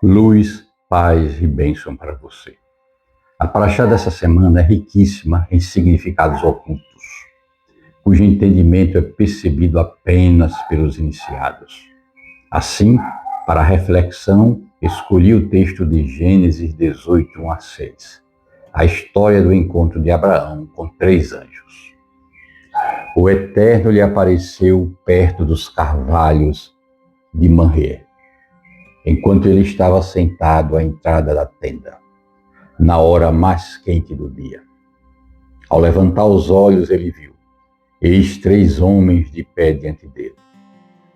Luz, paz e bênção para você. A paraxá dessa semana é riquíssima em significados ocultos, cujo entendimento é percebido apenas pelos iniciados. Assim, para a reflexão, escolhi o texto de Gênesis 18, 1 a 6, a história do encontro de Abraão com 3 anjos. O Eterno lhe apareceu perto dos carvalhos de Mamré, enquanto ele estava sentado à entrada da tenda, na hora mais quente do dia. Ao levantar os olhos, ele viu, eis 3 homens de pé diante dele.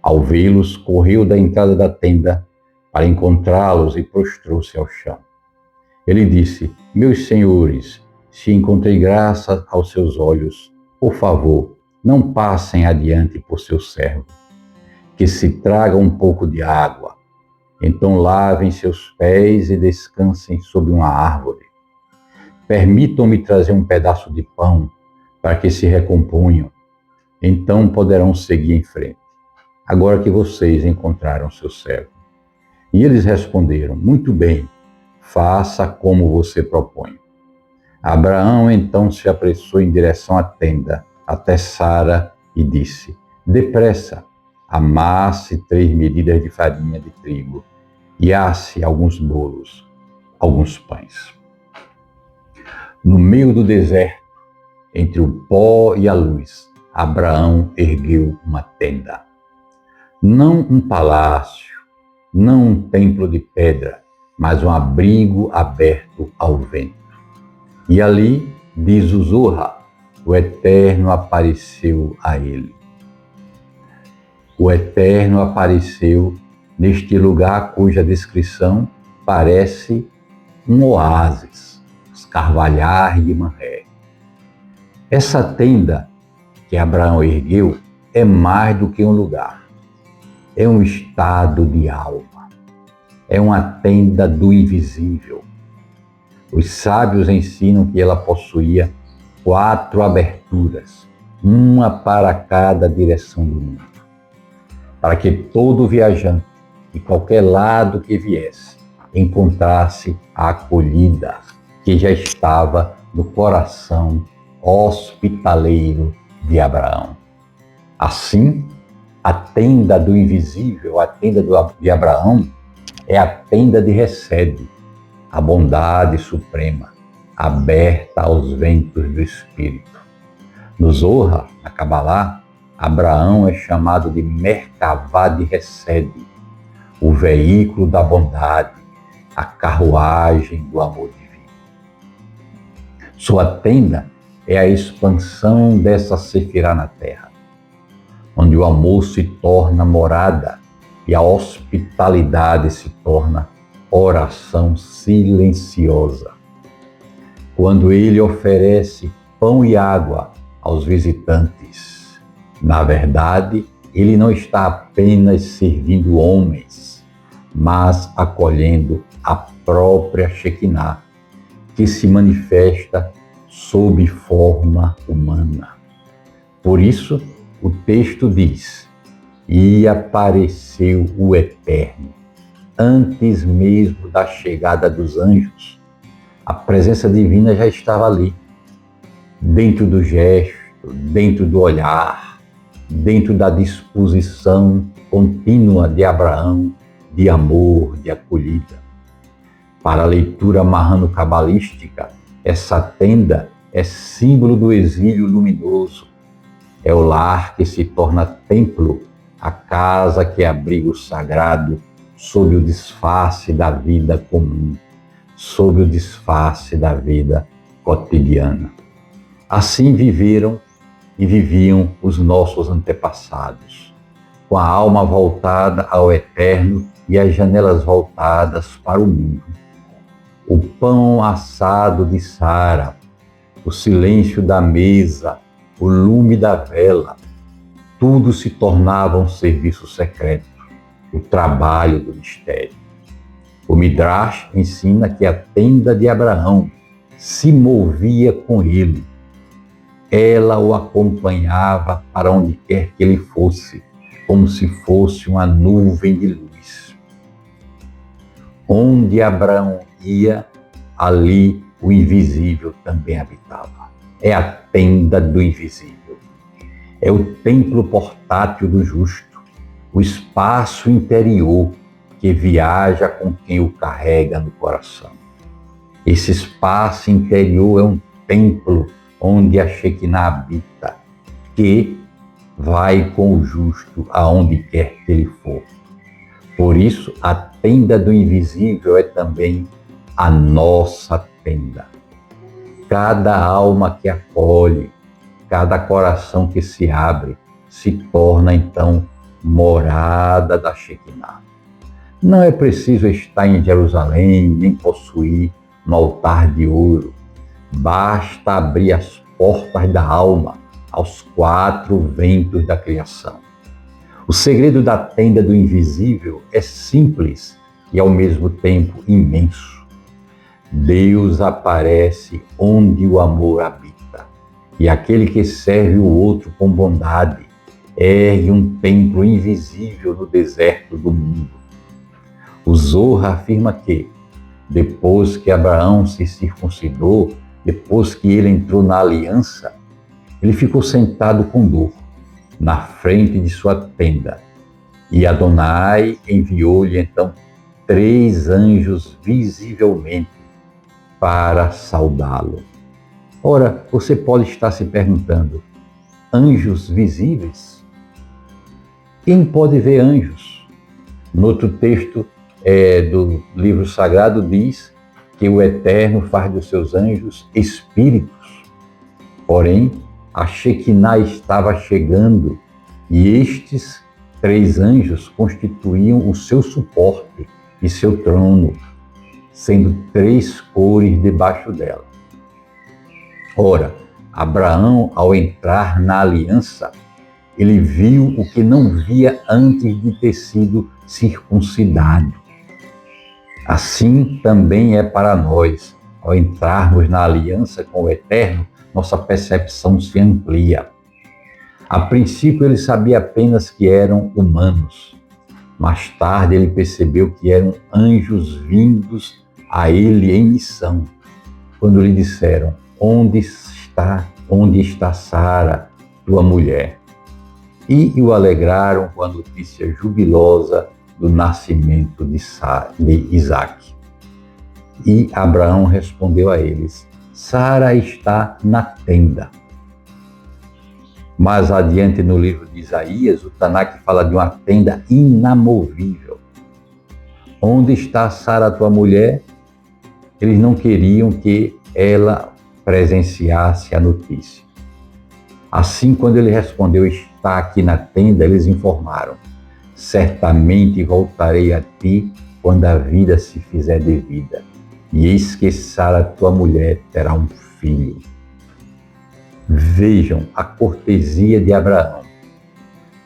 Ao vê-los, correu da entrada da tenda para encontrá-los e prostrou-se ao chão. Ele disse: meus senhores, se encontrei graça aos seus olhos, por favor, não passem adiante por seu servo, que se traga um pouco de água. Então lavem seus pés e descansem sob uma árvore. Permitam-me trazer um pedaço de pão para que se recomponham. Então poderão seguir em frente, agora que vocês encontraram seu servo. E eles responderam: muito bem, faça como você propõe. Abraão então se apressou em direção à tenda, até Sara, e disse: depressa, amasse 3 medidas de farinha de trigo e asse alguns bolos, alguns pães. No meio do deserto, entre o pó e a luz, Abraão ergueu uma tenda. Não um palácio, não um templo de pedra, mas um abrigo aberto ao vento. E ali, diz o Zohar, o Eterno apareceu a ele. O Eterno apareceu neste lugar cuja descrição parece um oásis, os carvalhais de Mamré. Essa tenda que Abraão ergueu é mais do que um lugar, é um estado de alma, é uma tenda do invisível. Os sábios ensinam que ela possuía 4 aberturas, uma para cada direção do mundo, para que todo viajante, de qualquer lado que viesse, encontrasse a acolhida que já estava no coração hospitaleiro de Abraão. Assim, a tenda do invisível, a tenda de Abraão, é a tenda de Hesed, a bondade suprema, aberta aos ventos do Espírito. No Zohar, na Kabbalah, Abraão é chamado de Merkavá de Hesed, o veículo da bondade, a carruagem do amor divino. Sua tenda é a expansão dessa sefirá na terra, onde o amor se torna morada e a hospitalidade se torna oração silenciosa. Quando ele oferece pão e água aos visitantes, na verdade, ele não está apenas servindo homens, mas acolhendo a própria Shekinah, que se manifesta sob forma humana. Por isso, o texto diz: e apareceu o Eterno, antes mesmo da chegada dos anjos. A presença divina já estava ali, dentro do gesto, dentro do olhar, dentro da disposição contínua de Abraão, de amor, de acolhida. Para a leitura marrano-cabalística, essa tenda é símbolo do exílio luminoso. É o lar que se torna templo, a casa que abriga o sagrado sob o disfarce da vida comum, sob o disfarce da vida cotidiana. Assim viveram e viviam os nossos antepassados, com a alma voltada ao Eterno e as janelas voltadas para o mundo. O pão assado de Sara, o silêncio da mesa, o lume da vela, tudo se tornava um serviço secreto, o trabalho do mistério. O Midrash ensina que a tenda de Abraão se movia com ele. Ela o acompanhava para onde quer que ele fosse, como se fosse uma nuvem de luz. Onde Abraão ia, ali o invisível também habitava. É a tenda do invisível. É o templo portátil do justo, o espaço interior que viaja com quem o carrega no coração. Esse espaço interior é um templo onde a Shekinah habita, que vai com o justo aonde quer que ele for. Por isso, a tenda do invisível é também a nossa tenda. Cada alma que acolhe, cada coração que se abre, se torna então morada da Shekinah. Não é preciso estar em Jerusalém, nem possuir um altar de ouro. Basta abrir as portas da alma aos 4 ventos da criação. O segredo da tenda do invisível é simples e ao mesmo tempo imenso. Deus aparece onde o amor habita, e aquele que serve o outro com bondade ergue um templo invisível no deserto do mundo. O Zohar afirma que, depois que Abraão se circuncidou, depois que ele entrou na aliança, ele ficou sentado com dor na frente de sua tenda. E Adonai enviou-lhe então 3 anjos visivelmente para saudá-lo. Ora, você pode estar se perguntando, anjos visíveis? Quem pode ver anjos? No outro texto do livro sagrado diz que o Eterno faz dos seus anjos espíritos. Porém, a Shekinah estava chegando e estes 3 anjos constituíam o seu suporte e seu trono, sendo 3 cores debaixo dela. Ora, Abraão, ao entrar na aliança, ele viu o que não via antes de ter sido circuncidado. Assim também é para nós, ao entrarmos na aliança com o Eterno, nossa percepção se amplia. A princípio ele sabia apenas que eram humanos. Mais tarde ele percebeu que eram anjos vindos a ele em missão. Quando lhe disseram, onde está Sara, tua mulher? E o alegraram com a notícia jubilosa do nascimento de Isaac. E Abraão respondeu a eles, Sara está na tenda. Mais adiante no livro de Isaías, o Tanakh fala de uma tenda inamovível. Onde está Sara, tua mulher? Eles não queriam que ela presenciasse a notícia. Assim, quando ele respondeu, está aqui na tenda, eles informaram, certamente voltarei a ti quando a vida se fizer devida. E eis que Sara, tua mulher, terá um filho. Vejam a cortesia de Abraão.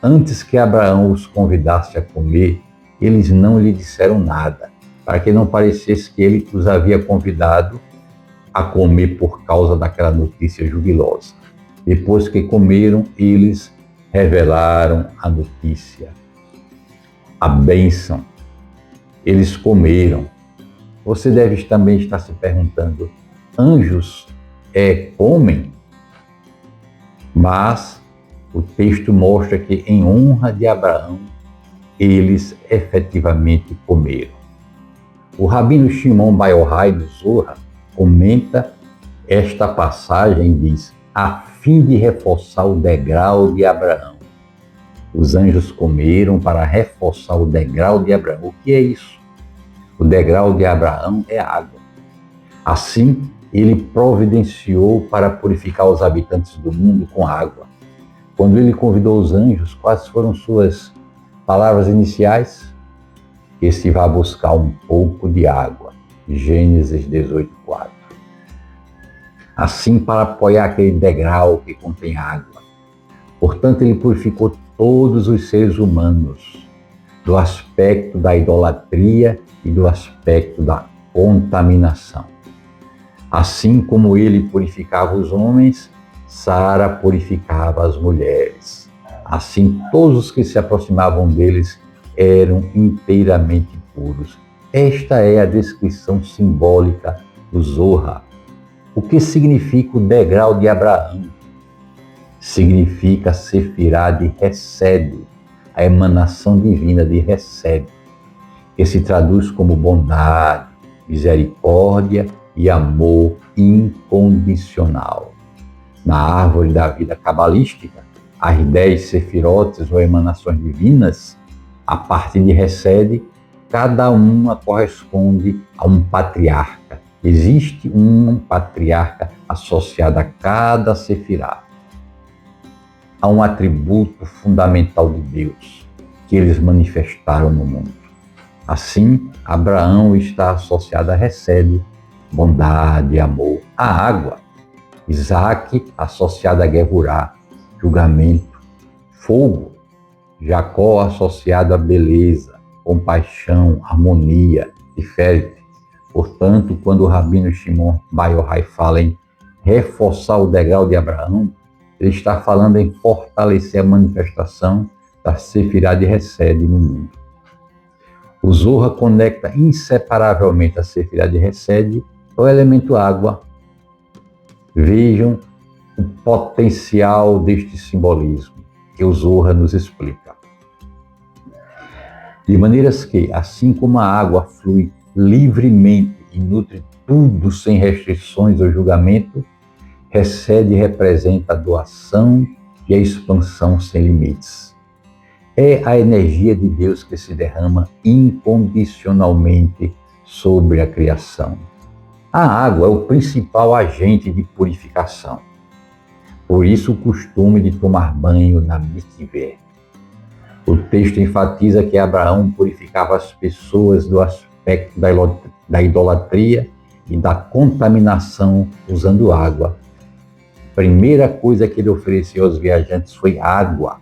Antes que Abraão os convidasse a comer, eles não lhe disseram nada, para que não parecesse que ele os havia convidado a comer por causa daquela notícia jubilosa. Depois que comeram, eles revelaram a notícia, a bênção. Eles comeram. Você deve também estar se perguntando, anjos comem? Mas o texto mostra que em honra de Abraão, eles efetivamente comeram. O rabino Shimon Bar Yochai do Zohar comenta esta passagem e diz, a fim de reforçar o degrau de Abraão. Os anjos comeram para reforçar o degrau de Abraão. O que é isso? O degrau de Abraão é água. Assim, ele providenciou para purificar os habitantes do mundo com água. Quando ele convidou os anjos, quais foram suas palavras iniciais? Que se vá buscar um pouco de água. Gênesis 18:4. Assim, para apoiar aquele degrau que contém água. Portanto, ele purificou todos os seres humanos do aspecto da idolatria e do aspecto da contaminação. Assim como ele purificava os homens, Sara purificava as mulheres. Assim, todos os que se aproximavam deles eram inteiramente puros. Esta é a descrição simbólica do Zohar. O que significa o degrau de Abraão? Significa Sefirá de Hesed, a emanação divina de Hesed, que se traduz como bondade, misericórdia e amor incondicional. Na árvore da vida cabalística, as 10 sefirotes ou emanações divinas, a partir de Hesed, cada uma corresponde a um patriarca. Existe um patriarca associado a cada sefirá. Há um atributo fundamental de Deus que eles manifestaram no mundo. Assim, Abraão está associado a Hesed, bondade, amor, a água. Isaac associado a Gevurá, julgamento, fogo. Jacó associado a beleza, compaixão, harmonia, Tiferet. Portanto, quando o Rabino Shimon Bar Yochai fala em reforçar o degrau de Abraão, ele está falando em fortalecer a manifestação da Sefirá de Hesed no mundo. O Zohar conecta inseparavelmente a Sefirá de Hesed ao elemento água. Vejam o potencial deste simbolismo que o Zohar nos explica. De maneiras que, assim como a água flui livremente e nutre tudo sem restrições ou julgamento, Hesed representa a doação e a expansão sem limites. É a energia de Deus que se derrama incondicionalmente sobre a criação. A água é o principal agente de purificação. Por isso o costume de tomar banho na mikvé. O texto enfatiza que Abraão purificava as pessoas do aspecto da idolatria e da contaminação usando água. A primeira coisa que ele ofereceu aos viajantes foi água.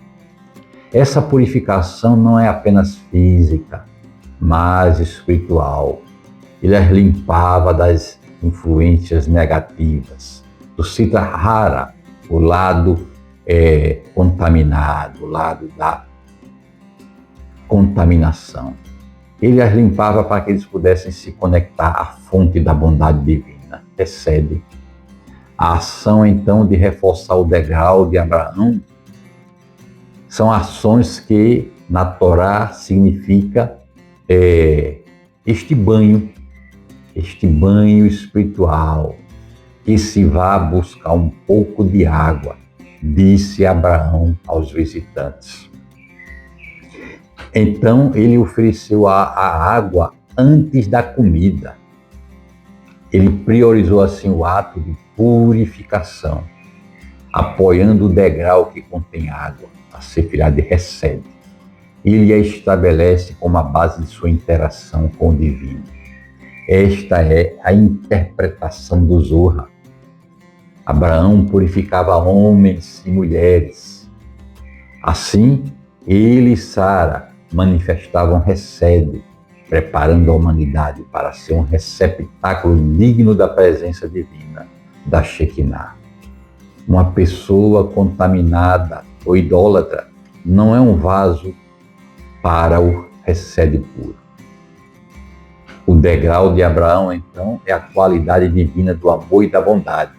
Essa purificação não é apenas física, mas espiritual. Ele as limpava das influências negativas, do Sitra Hara, o lado contaminado, o lado da contaminação. Ele as limpava para que eles pudessem se conectar à fonte da bondade divina. Hesed. A ação, então, de reforçar o degrau de Abraão são ações que, na Torá, significa este banho espiritual, que se vá buscar um pouco de água, disse Abraão aos visitantes. Então, ele ofereceu a água antes da comida. Ele priorizou assim o ato de purificação, apoiando o degrau que contém água, a Sefirá de Hesed. Ele a estabelece como a base de sua interação com o divino. Esta é a interpretação do Zohar. Abraão purificava homens e mulheres. Assim, ele e Sara manifestavam Hesed, preparando a humanidade para ser um receptáculo digno da presença divina, da Shekinah. Uma pessoa contaminada ou idólatra não é um vaso para o Hesed puro. O degrau de Abraão, então, é a qualidade divina do amor e da bondade,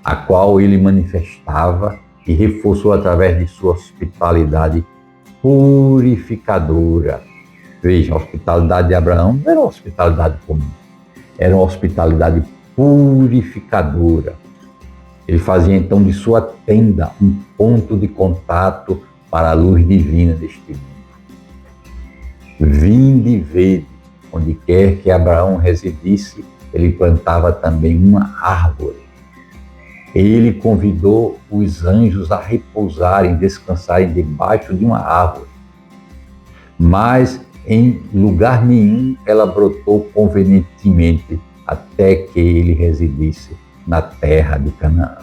a qual ele manifestava e reforçou através de sua hospitalidade purificadora. Veja, a hospitalidade de Abraão não era uma hospitalidade comum, era uma hospitalidade purificadora. Ele fazia então de sua tenda um ponto de contato para a luz divina deste mundo. Vinde e vede, onde quer que Abraão residisse, ele plantava também uma árvore. Ele convidou os anjos a repousarem, descansarem debaixo de uma árvore. Mas em lugar nenhum ela brotou convenientemente até que ele residisse na terra de Canaã.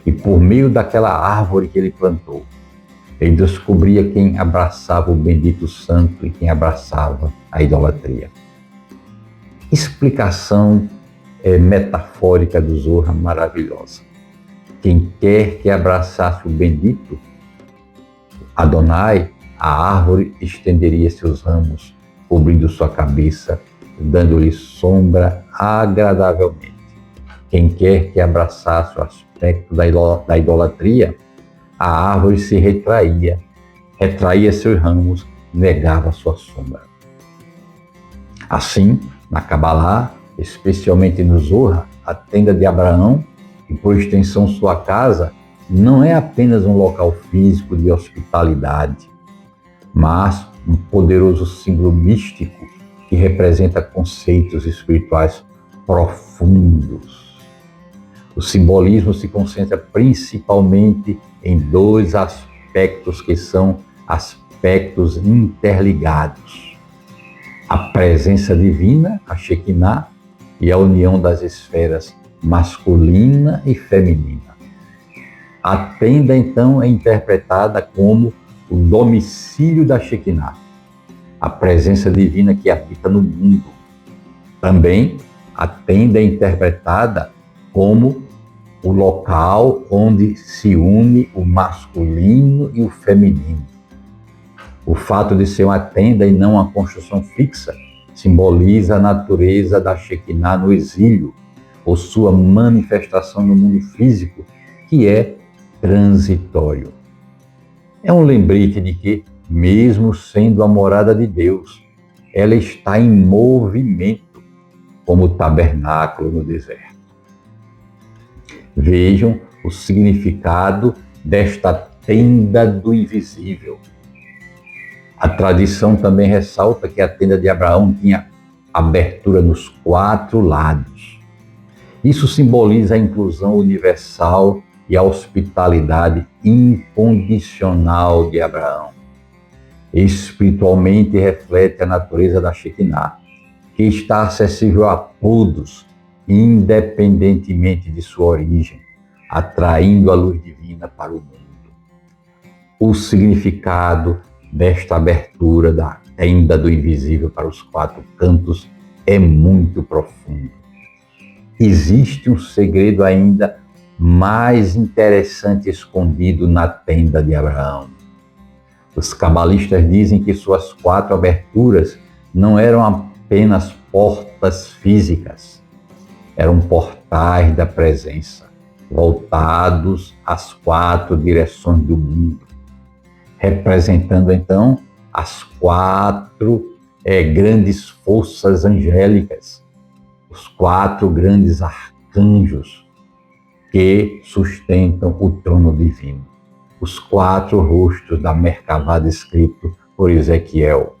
E por meio daquela árvore que ele plantou, ele descobria quem abraçava o bendito santo e quem abraçava a idolatria. Explicação metafórica do Zohar maravilhosa. Quem quer que abraçasse o bendito Adonai, a árvore estenderia seus ramos cobrindo sua cabeça, dando-lhe sombra agradavelmente. Quem quer que abraçasse o aspecto da idolatria, a árvore se retraía seus ramos, negava sua sombra. Assim, na Cabalá, especialmente no Zohar, a tenda de Abraão, e por extensão sua casa, não é apenas um local físico de hospitalidade, mas um poderoso símbolo místico que representa conceitos espirituais profundos. O simbolismo se concentra principalmente em dois aspectos que são aspectos interligados: a presença divina, a Shekinah, e a união das esferas masculina e feminina. A tenda, então, é interpretada como o domicílio da Shekinah, a presença divina que habita no mundo. Também, a tenda é interpretada como o local onde se une o masculino e o feminino. O fato de ser uma tenda e não uma construção fixa simboliza a natureza da Shekinah no exílio, ou sua manifestação no mundo físico, que é transitório. É um lembrete de que, mesmo sendo a morada de Deus, ela está em movimento, como o tabernáculo no deserto. Vejam o significado desta tenda do invisível. A tradição também ressalta que a tenda de Abraão tinha abertura nos 4 lados. Isso simboliza a inclusão universal e a hospitalidade incondicional de Abraão. Espiritualmente reflete a natureza da Shekinah, que está acessível a todos, independentemente de sua origem, atraindo a luz divina para o mundo. O significado desta abertura da tenda do invisível para os 4 cantos é muito profundo. Existe um segredo ainda mais interessante escondido na tenda de Abraão. Os cabalistas dizem que suas 4 aberturas não eram apenas portas físicas, eram portais da presença, voltados às 4 direções do mundo, representando então as 4 grandes forças angélicas, os 4 grandes arcanjos que sustentam o trono divino, os 4 rostos da Merkavá descrito por Ezequiel: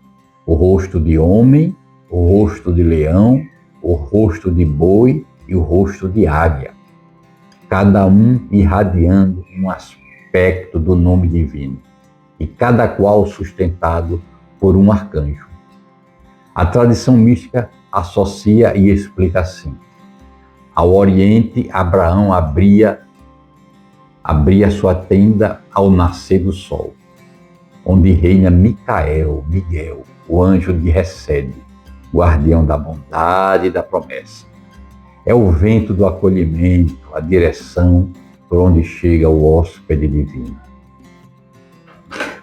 o rosto de homem, o rosto de leão, o rosto de boi e o rosto de águia, cada um irradiando um aspecto do nome divino, e cada qual sustentado por um arcanjo. A tradição mística associa e explica assim: ao oriente, Abraão abria sua tenda ao nascer do sol, onde reina Miguel, o anjo de Resed, guardião da bondade e da promessa. É o vento do acolhimento, a direção por onde chega o hóspede divino.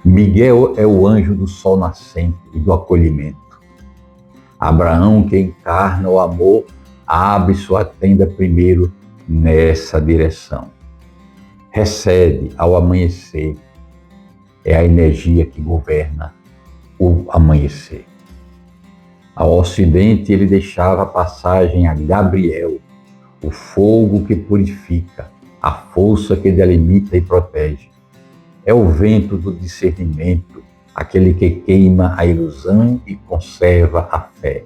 Miguel é o anjo do sol nascente e do acolhimento. Abraão, que encarna o amor, abre sua tenda primeiro nessa direção. Recebe ao amanhecer, é a energia que governa o amanhecer. Ao ocidente, ele deixava passagem a Gabriel, o fogo que purifica, a força que delimita e protege. É o vento do discernimento, aquele que queima a ilusão e conserva a fé.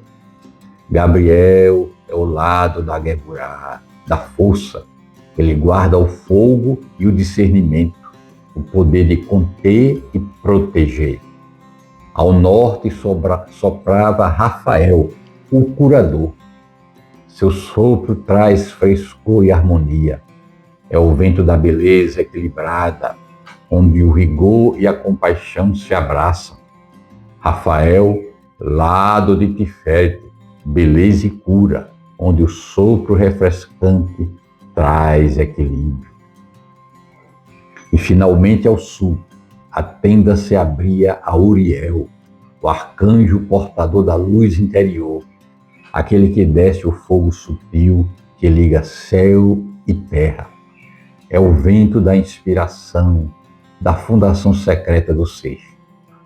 Gabriel é o lado da Geburah, da força. Ele guarda o fogo e o discernimento, o poder de conter e proteger. Ao norte soprava Rafael, o curador. Seu sopro traz frescor e harmonia. É o vento da beleza equilibrada, onde o rigor e a compaixão se abraçam. Rafael, lado de Tiferet, beleza e cura, onde o sopro refrescante traz equilíbrio. E finalmente ao sul, a tenda se abria a Uriel, o arcanjo portador da luz interior, aquele que desce o fogo sutil que liga céu e terra. É o vento da inspiração, da fundação secreta do ser.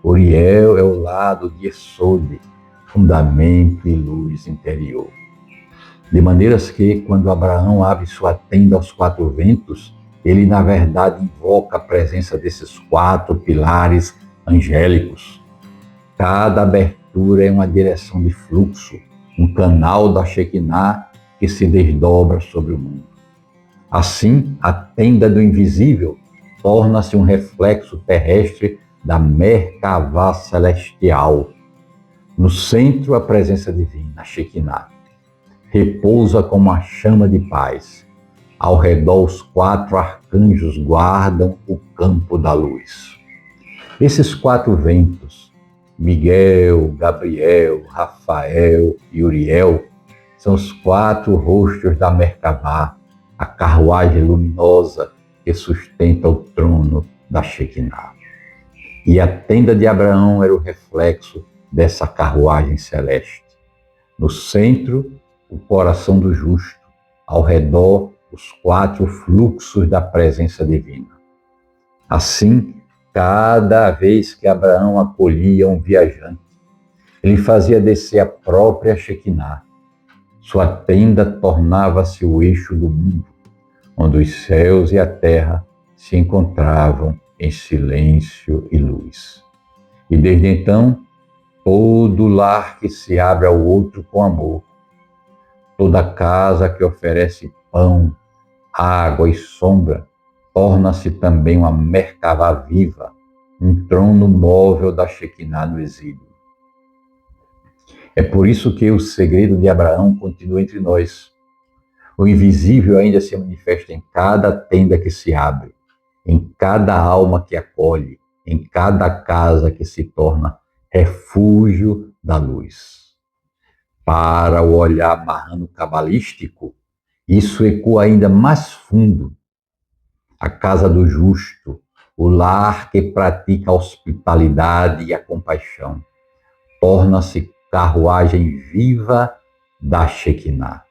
Uriel é o lado de Esode, fundamento e luz interior. De maneiras que, quando Abraão abre sua tenda aos quatro ventos, ele, na verdade, invoca a presença desses quatro pilares angélicos. Cada abertura é uma direção de fluxo, um canal da Shekinah que se desdobra sobre o mundo. Assim, a tenda do invisível torna-se um reflexo terrestre da Merkavá celestial. No centro, a presença divina, a Shekinah, repousa como uma chama de paz. Ao redor, os quatro arcanjos guardam o campo da luz. Esses quatro ventos, Miguel, Gabriel, Rafael e Uriel, são os quatro rostos da Merkavá, a carruagem luminosa que sustenta o trono da Shekinah. E a tenda de Abraão era o reflexo dessa carruagem celeste. No centro, o coração do justo, ao redor, os quatro fluxos da presença divina. Assim, cada vez que Abraão acolhia um viajante, ele fazia descer a própria Shekinah. Sua tenda tornava-se o eixo do mundo, onde os céus e a terra se encontravam em silêncio e luz. E desde então, todo lar que se abre ao outro com amor, toda casa que oferece pão, água e sombra, torna-se também uma Merkavá viva, um trono móvel da Shekinah no exílio. É por isso que o segredo de Abraão continua entre nós. O invisível ainda se manifesta em cada tenda que se abre, em cada alma que acolhe, em cada casa que se torna refúgio da luz. Para o olhar marrano cabalístico, isso ecoa ainda mais fundo. A casa do justo, o lar que pratica a hospitalidade e a compaixão, torna-se carruagem viva da Shekinah.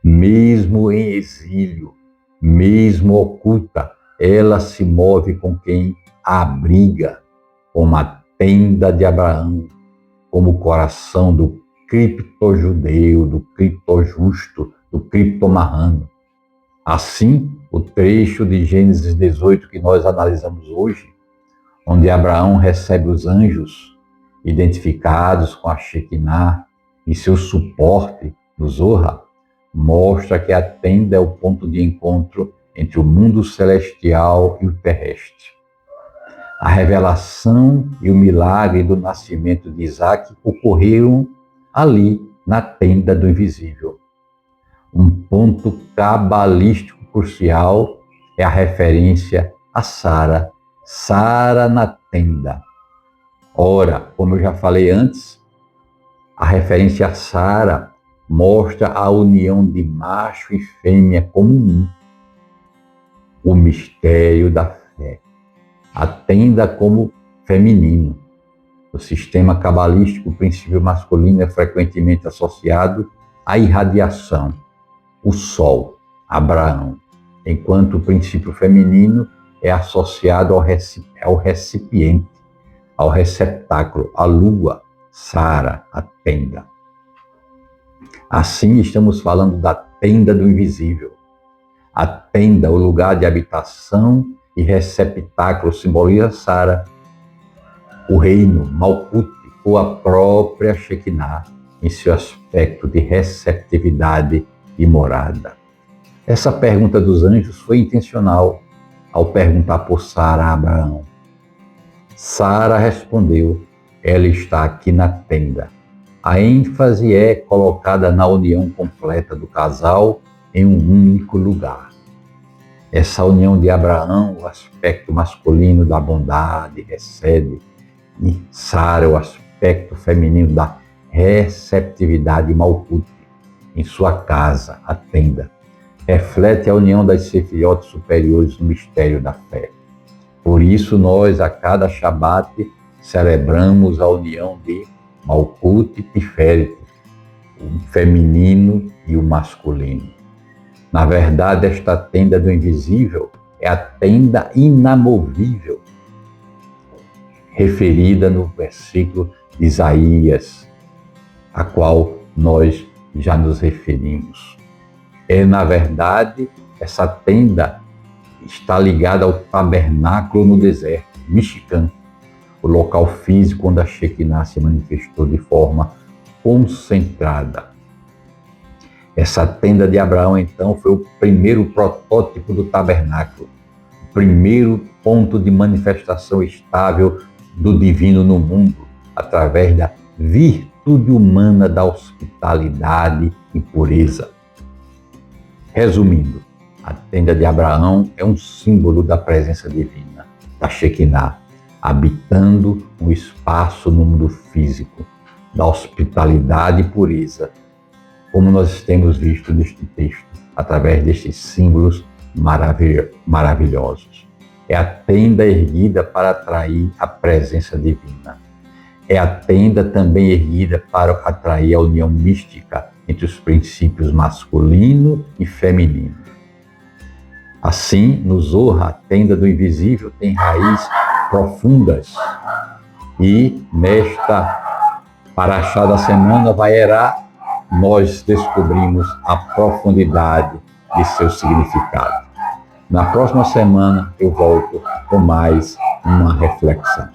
Mesmo em exílio, mesmo oculta, ela se move com quem a abriga, como a tenda de Abraão, como o coração do criptojudeu, do criptojusto, do criptomarrano. Assim, o trecho de Gênesis 18 que nós analisamos hoje, onde Abraão recebe os anjos identificados com a Shekinah e seu suporte no Zohar, mostra que a tenda é o ponto de encontro entre o mundo celestial e o terrestre. A revelação e o milagre do nascimento de Isaac ocorreram ali, na tenda do invisível. Um ponto cabalístico crucial é a referência a Sara, Sara na tenda. Ora, como eu já falei antes, a referência a Sara mostra a união de macho e fêmea como um. O mistério da fé. A tenda como feminino. No sistema cabalístico, o princípio masculino é frequentemente associado à irradiação, o sol, Abraão, enquanto o princípio feminino é associado ao recipiente, ao receptáculo, a lua, Sara, a tenda. Assim, estamos falando da tenda do invisível. A tenda, o lugar de habitação e receptáculo, simboliza Sara, o reino, Malkut, ou a própria Shekinah, em seu aspecto de receptividade e morada. Essa pergunta dos anjos foi intencional ao perguntar por Sara a Abraão. Sara respondeu, ela está aqui na tenda. A ênfase é colocada na união completa do casal em um único lugar. Essa união de Abraão, o aspecto masculino da bondade, recebe, e Sara, o aspecto feminino da receptividade Malkut, em sua casa, a tenda, reflete a união das sefirot superiores no mistério da fé. Por isso, nós, a cada Shabat, celebramos a união de Malkuth e Tiferet, o feminino e o masculino. Na verdade, esta tenda do invisível é a tenda inamovível, referida no versículo de Isaías, a qual nós já nos referimos. Na verdade, essa tenda está ligada ao tabernáculo no deserto, Mishkan, o local físico onde a Shekinah se manifestou de forma concentrada. Essa tenda de Abraão, então, foi o primeiro protótipo do tabernáculo, o primeiro ponto de manifestação estável do divino no mundo, através da virtude humana da hospitalidade e pureza. Resumindo, a tenda de Abraão é um símbolo da presença divina, da Shekinah, habitando um espaço no mundo físico, da hospitalidade e pureza, como nós temos visto neste texto, através destes símbolos maravilhosos. É a tenda erguida para atrair a presença divina. É a tenda também erguida para atrair a união mística entre os princípios masculino e feminino. Assim, no Zohar, a tenda do invisível tem raízes profundas. E nesta Parashá da semana, Vaierá, nós descobrimos a profundidade de seu significado. Na próxima semana eu volto com mais uma reflexão.